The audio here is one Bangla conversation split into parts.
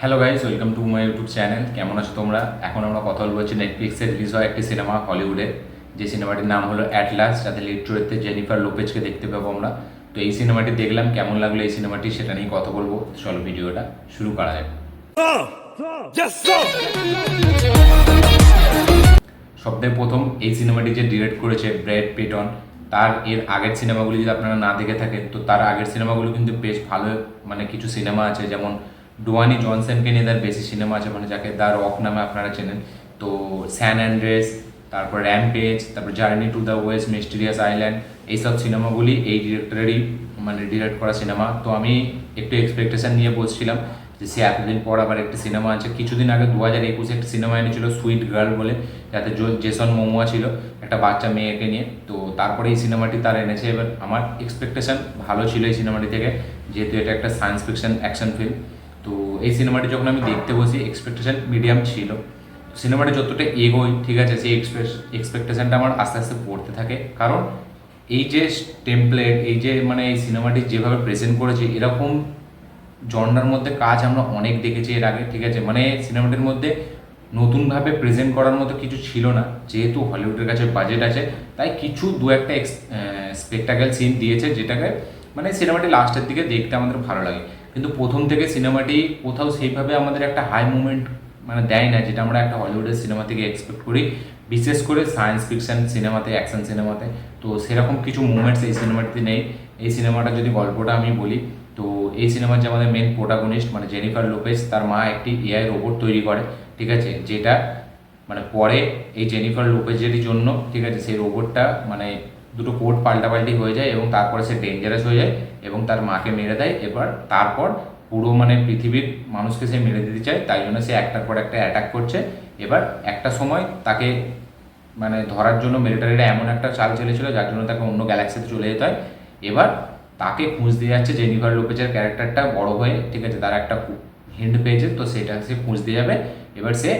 Hello guys, welcome to my YouTube channel. কেমন আছো তোমরা? এখন আমরা কথা বলবো হচ্ছে নেটফ্লিক্সে রিলিজ হয় একটি সিনেমা হলিউডের, যে সিনেমাটির নাম হলো অ্যাটলাস, যাতে লিড চরিত্রে জেনিফার লোপেজকে দেখতে পাবো আমরা। তো এই সিনেমাটি দেখলাম, কেমন লাগলো এই সিনেমাটি সেটা নিয়ে কথা বলবো। চলো ভিডিওটা শুরু করা যাক। সবথেকে প্রথম এই সিনেমাটি যে ডিরেক্ট করেছে ব্র্যাড পিটন, তার এর আগের সিনেমাগুলি যদি আপনারা না দেখে থাকেন তো তার আগের সিনেমাগুলো কিন্তু বেশ ভালো, মানে কিছু সিনেমা আছে যেমন ডুয়ানি জনসনকে নিয়ে তার বেশি সিনেমা আছে, মানে যাকে দ্য রক নামে আপনারা চেনেন। তো স্যান অ্যান্ড্রেস, তারপর র্যাম্পেজ, তারপর journey to the West, mysterious island, এইসব সিনেমাগুলি এই ডিরেক্টরেরই মানে ডিরেক্ট করা সিনেমা। তো আমি একটু এক্সপেকটেশন নিয়ে বসছিলাম যে সে এতদিন পর আবার একটা সিনেমা আছে। কিছুদিন আগে 2021 একটা সিনেমা এনেছিল সুইট গার্ল বলে, যাতে জেসন মোমোয়া ছিল একটা বাচ্চা মেয়েকে নিয়ে। তো তারপরে এই সিনেমাটি তার এনেছে। এবার আমার এক্সপেকটেশন ভালো ছিল এই সিনেমাটি থেকে, যেহেতু এটা একটা সায়েন্স ফিকশন অ্যাকশন ফিল্ম। তো এই সিনেমাটি যখন আমি দেখতে বসি এক্সপেকটেশন মিডিয়াম ছিল। সিনেমাটি যতটা এগোই, ঠিক আছে, সেই এক্সপেকটেশনটা আমার আস্তে আস্তে পড়তে থাকে। কারণ এই যে টেমপ্লেট, এই যে মানে এই সিনেমাটি যেভাবে প্রেজেন্ট করেছে, এরকম জনরার মধ্যে কাজ আমরা অনেক দেখেছি এর আগে, ঠিক আছে। মানে সিনেমাটির মধ্যে নতুনভাবে প্রেজেন্ট করার মতো কিছু ছিল না, যেহেতু হলিউডের কাছে বাজেট আছে, তাই কিছু দু একটা স্পেকটাকেল সিন দিয়েছে, যেটাকে মানে সিনেমাটি লাস্টের দিকে দেখতে আমাদের ভালো লাগে। কিন্তু প্রথম থেকে সিনেমাটি কোথাও সেইভাবে আমাদের একটা হাই মুভমেন্ট মানে দেয় না, যেটা আমরা একটা হলিউডের সিনেমা থেকে এক্সপেক্ট করি, বিশেষ করে সায়েন্স ফিকশন সিনেমাতে, অ্যাকশন সিনেমাতে। তো সেরকম কিছু মুভমেন্টস এই সিনেমাটিতে নেই। এই সিনেমাটা যদি গল্পটা আমি বলি, তো এই সিনেমার যে আমাদের মেন প্রোটাগনিস্ট মানে জেনিফার লোপেজ, তার মা একটি এআই রোবট তৈরি করে, ঠিক আছে, যেটা মানে পরে এই জেনিফার লোপেজের জন্য, ঠিক আছে, সেই রোবটটা মানে দুটো কোড পাল্টাপাল্টি হয়ে যায় এবং তারপরে সে ডেঞ্জারাস হয়ে যায় এবং তার মাকে মেরে দেয়। এবার তারপর পুরো মানে পৃথিবীর মানুষকে সে মেরে দিতে চায়, তাই জন্য সে একটার পর একটা অ্যাটাক করছে। এবার একটা সময় তাকে মানে ধরার জন্য মিলিটারিরা এমন একটা চাল চলেছিল যার জন্য তাকে অন্য গ্যালাক্সিতে চলে যেতে হয়। এবার তাকে খুঁজতে যাচ্ছে জেনিফার লোপেজের ক্যারেক্টারটা বড় হয়ে, ঠিক আছে, তার একটা হিন্ট পেয়েছে, তো সেটা সে খুঁজতে যাবে। এবার সে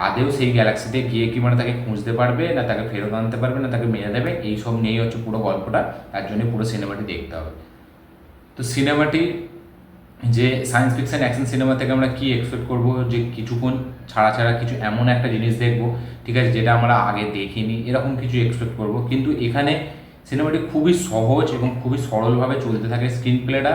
আদেও সেই গ্যালাক্সিতে গিয়ে কি মানে তাকে খুঁজতে পারবে, না তাকে ফেরত আনতে পারবে, না তাকে মেরে দেবে, এই সব নিয়েই হচ্ছে পুরো গল্পটা। তার জন্য পুরো সিনেমাটি দেখতে হবে। তো সিনেমাটি যে সায়েন্স ফিকশন অ্যাকশন সিনেমা থেকে আমরা কি এক্সপেক্ট করবো, যে কিছুক্ষণ ছাড়া ছাড়া কিছু এমন একটা জিনিস দেখবো, ঠিক আছে, যেটা আমরা আগে দেখিনি, এরকম কিছু এক্সপেক্ট করবো। কিন্তু এখানে সিনেমাটি খুবই সহজ এবং খুবই সরলভাবে চলতে থাকে। স্ক্রিন প্লেটা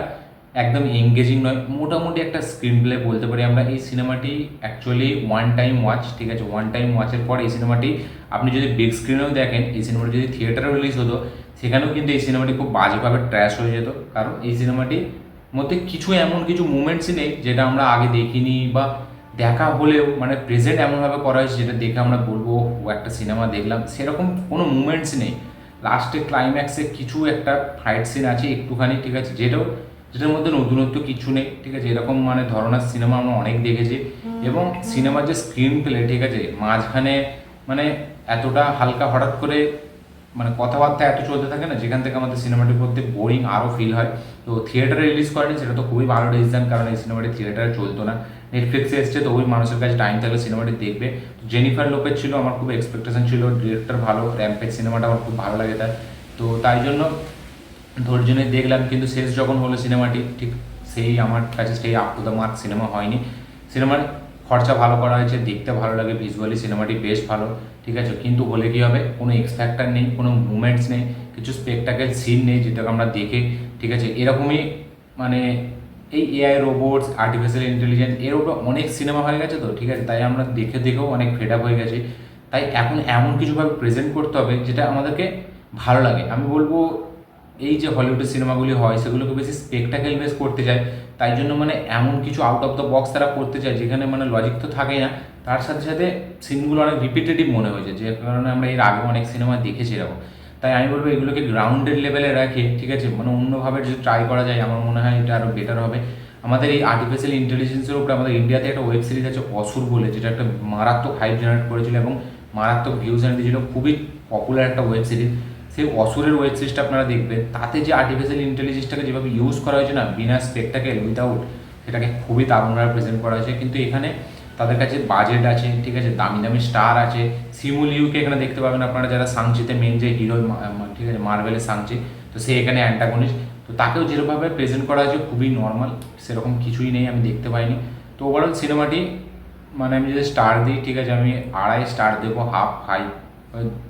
একদম এঙ্গেজিং নয়, মোটামুটি একটা স্ক্রিন প্লে বলতে পারি আমরা। এই সিনেমাটি অ্যাকচুয়ালি ওয়ান টাইম ওয়াচ, ঠিক আছে, ওয়ান টাইম ওয়াচের পর এই সিনেমাটি আপনি যদি বিগ স্ক্রিনেও দেখেন, এই সিনেমাটি যদি থিয়েটারে রিলিজ হতো, সেখানেও কিন্তু এই সিনেমাটি খুব বাজেভাবে ট্র্যাশ হয়ে যেত। কারণ এই সিনেমাটি মধ্যে কিছু এমন কিছু মুমেন্টসই নেই যেটা আমরা আগে দেখিনি, বা দেখা হলেও মানে প্রেজেন্ট এমনভাবে করা হয়েছে যেটা দেখে আমরা বলবো ও একটা সিনেমা দেখলাম, সেরকম কোনো মুমেন্টস নেই। লাস্টে ক্লাইম্যাক্সে কিছু একটা ফাইট সিন আছে একটুখানি, ঠিক আছে, যেটার মধ্যে নতুনত্ব কিছু নেই, ঠিক আছে। এরকম মানে ধরনের সিনেমা আমরা অনেক দেখেছি। এবং সিনেমার যে স্ক্রিন প্লে, ঠিক আছে, মাঝখানে মানে এতটা হালকা হঠাৎ করে মানে কথাবার্তা এত চলতে থাকে না, যেখান থেকে আমাদের সিনেমাটির মধ্যে বোরিং আরও ফিল হয়। তো থিয়েটারে রিলিজ করেনি, সেটা তো খুবই ভালো ডিসিশন, কারণ এই সিনেমাটি থিয়েটারে চলতো না, নেটফ্লিক্সে এসছে, তো ওই মানুষের কাছে টাইম থাকলে সিনেমাটি দেখবে। তো জেনিফার লোপেজ ছিল, আমার খুব এক্সপেকটেশন ছিল, ডিরেক্টর ভালো, র্যাম্পেজ সিনেমাটা আমার খুব ভালো লাগে তার। তো তাই জন্য ধৈর্য নিয়ে দেখলাম। কিন্তু শেষ যখন হলো সিনেমাটি, ঠিক সেই আমার কাছে সেই up to the mark cinema হয়নি। সিনেমার খরচা ভালো করা হয়েছে, দেখতে ভালো লাগে, ভিজুয়ালি সিনেমাটি বেশ ভালো, ঠিক আছে। কিন্তু হলে কী হবে, কোনো এক্স ফ্যাক্টর নেই, কোনো মুভমেন্টস নেই, কিছু স্পেকটাকেল সিন নেই যেটাকে আমরা দেখে, ঠিক আছে, এরকমই মানে এই এআই রোবটস, আর্টিফিশিয়াল ইন্টেলিজেন্স, এর উপরে অনেক সিনেমা হয়ে গেছে, তো ঠিক আছে, তাই আমরা দেখে দেখেও অনেক ফেড আপ হয়ে গেছি। তাই এখন এমন কিছুভাবে প্রেজেন্ট করতে হবে যেটা আমাদেরকে ভালো লাগে। আমি বলবো এই যে হলিউডের সিনেমাগুলি হয় সেগুলোকে বেশি স্পেকটাকেল বেস করতে চায়, তাই জন্য মানে এমন কিছু আউট অফ দ্য বক্স তারা করতে চায় যেখানে মানে লজিক তো থাকেই না, তার সাথে সাথে সিনগুলো অনেক রিপিটেটিভ মনে হয়েছে, যে কারণে আমরা এর আগে অনেক সিনেমা দেখেছি এরকম। তাই আমি বলবো এগুলোকে গ্রাউন্ডেড লেভেলে রাখে, ঠিক আছে, মানে অন্যভাবে যদি ট্রাই করা যায় আমার মনে হয় এটা আরও বেটার হবে। আমাদের এই আর্টিফিশিয়াল ইন্টেলিজেন্সের উপরে আমাদের ইন্ডিয়াতে একটা ওয়েব সিরিজ আছে অসুর বলে, যেটা একটা মারাত্মক হাইপ জেনারেট করেছিল এবং মারাত্মক ভিউজ এনে দিয়েছিল, খুবই পপুলার একটা ওয়েব সিরিজ। সেই অসুরের ওয়েব সিরিজটা আপনারা দেখবেন, তাতে যে আর্টিফিশিয়াল ইন্টেলিজেন্সটাকে যেভাবে ইউজ করা হয়েছে না, বিনা স্পেকটাকেল, উইদাউট, সেটাকে খুবই দারুণভাবে প্রেজেন্ট করা হয়েছে। কিন্তু এখানে তাদের কাছে বাজেট আছে, ঠিক আছে, দামি দামি স্টার আছে। শিমুল ইউকে এখানে দেখতে পাবেন আপনারা, যারা সাংচিতে মেন যে হিরো, ঠিক আছে, মার্ভেলের সাংচি, তো সে এখানে অ্যান্টাগনিস্ট। তো তাকেও যেরকমভাবে প্রেজেন্ট করা হয়েছে খুবই নর্মাল, সেরকম কিছুই নেই, আমি দেখতে পাইনি। তো ওভারঅল সিনেমাটি মানে আমি যদি স্টার দিই, ঠিক আছে, আমি 2.5 স্টার দেবো, হাফ হাই,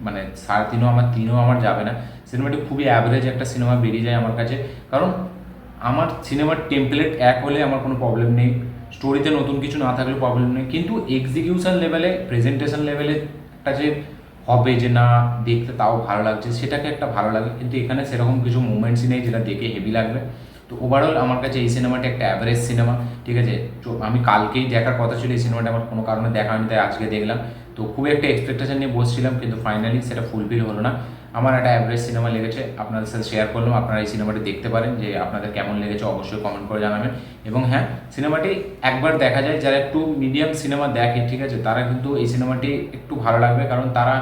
মানে 3.5 আমার 3ও আমার যাবে না। সিনেমাটি খুবই অ্যাভারেজ একটা সিনেমা বেরিয়ে যায় আমার কাছে, কারণ আমার সিনেমার টেমপ্লেট এক হলে আমার কোনো প্রবলেম নেই, স্টোরিতে নতুন কিছু না থাকলে প্রবলেম নেই, কিন্তু এক্সিকিউশন লেভেলে, প্রেজেন্টেশন লেভেলে একটা যে হবে যে না দেখতে তাও ভালো লাগছে, সেটাকে একটা ভালো লাগে, কিন্তু এখানে সেরকম কিছু মুভমেন্টসই নেই যেটা দেখে হেভি লাগবে। তো ওভারঅল আমার কাছে এই সিনেমাটি একটা অ্যাভারেজ সিনেমা, ঠিক আছে। তো আমি কালকেই দেখার কথা ছিল এই সিনেমাটা, আমার কোনো কারণে দেখা হয়নি, তাই আজকে দেখলাম। তো খুব একটা এক্সপেকটেশন নিয়ে বসছিলাম, কিন্তু ফাইনালি সেটা ফুলফিল হলো না। আমার একটা অ্যাভারেজ সিনেমা লেগেছে, আপনাদের সাথে শেয়ার করলাম। আপনারা এই সিনেমাটি দেখতে পারেন, যে আপনাদের কেমন লেগেছে অবশ্যই কমেন্ট করে জানাবেন। এবং হ্যাঁ, সিনেমাটি একবার দেখা যায়, যারা একটু মিডিয়াম সিনেমা দেখে, ঠিক আছে, তারা কিন্তু এই সিনেমাটি একটু ভালো লাগবে, কারণ তারা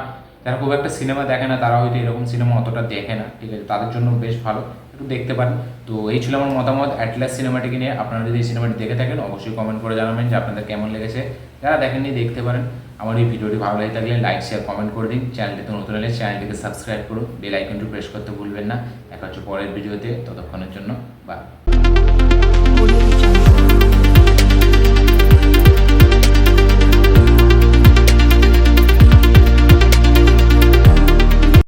যারা খুব একটা সিনেমা দেখে না, তারা হয়তো এরকম সিনেমা অতটা দেখে না, ঠিক আছে, তাদের জন্য বেশ ভালো, একটু দেখতে পারেন। তো এই ছিল আমার মতামত অ্যাটলাস সিনেমাটিকে নিয়ে। আপনারা যদি এই সিনেমাটি দেখে থাকেন অবশ্যই কমেন্ট করে জানাবেন যে আপনাদের কেমন লেগেছে। যারা দেখেননি দেখতে পারেন। আমার এই ভিডিওটি ভালো লাগে থাকলে লাইক শেয়ার কমেন্ট করে দিন। চ্যানেলটিতে নতুন হলে চ্যানেলটিকে সাবস্ক্রাইব করুন, বেল আইকনটি প্রেস করতে ভুলবেন না। দেখা হচ্ছে পরের ভিডিওতে, ততক্ষণের জন্য